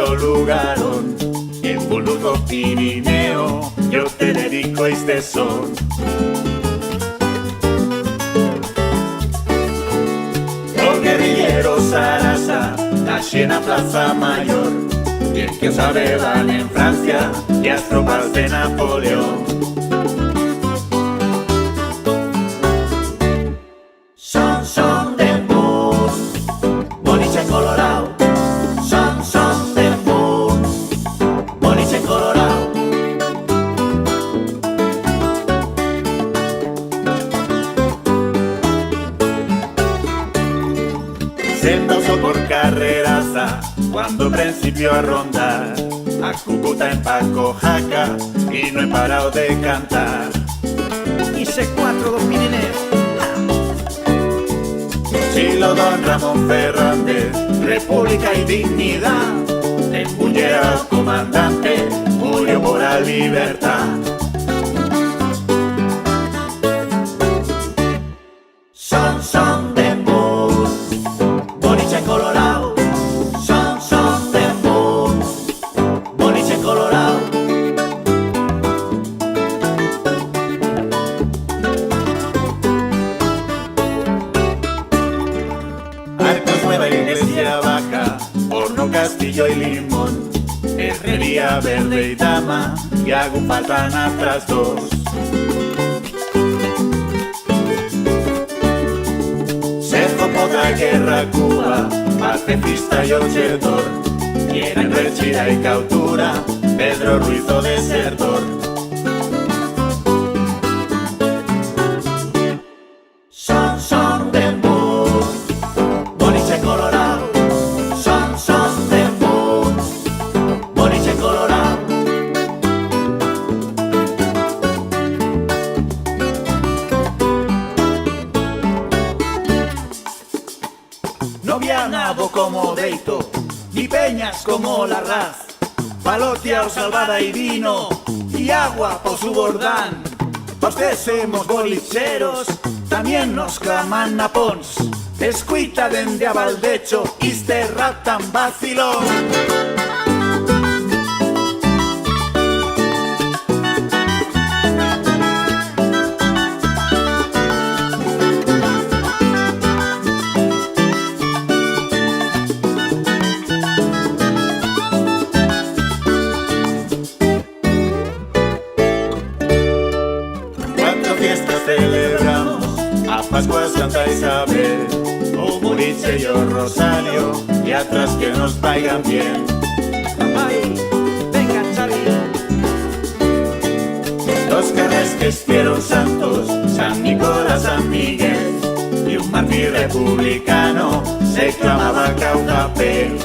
bonito lugarón, en Buluco Pirineo, yo te dedico este son. Los guerrilleros Sarasa, nací en la Plaza Mayor, bien que sabe van en Francia y las tropas de Napoleón. Son de Moon, boliche colorado. Son de Moon, boliche colorado. Sendoso por carreras cuando principio a rondar a Cúcuta en Paco Jaca y no he parado de cantar. Hice 4 dos Pirineos. Chilo Don Ramón Fernández, República y Dignidad, empuñé al comandante, murió por la libertad. Son de Moon, boliche colorado. Son de Moon, boliche colorado. Arcos, Nueva Iglesia Baja, Horno, Castillo y Limón, Herrería Verde y Dama, y hago faltan atrás dos. Cerco, Potra, Guerra, Cuba, pacifista y ochedor, quieren rechida y cautura, Pedro Ruiz o desertor. Son de Moon, boliche colorado. Son de Moon, boliche colorado. No había nado como Deito, ni peñas como la Raz, Palotia o Salvada y vino, y agua por su bordán. Postésemos bolicheros, también nos claman a Pons, escuita dende a Valdecho, iste rap tan vacilón. Fiestas celebramos, a Pascua Santa Isabel, o Muriche y o Rosario, y atrás que nos vaya bien. Ay, venga, Xavi. Dos carnes que estuvieron santos, San Nicolás, San Miguel, y un mártir republicano se clamaba Caucapel.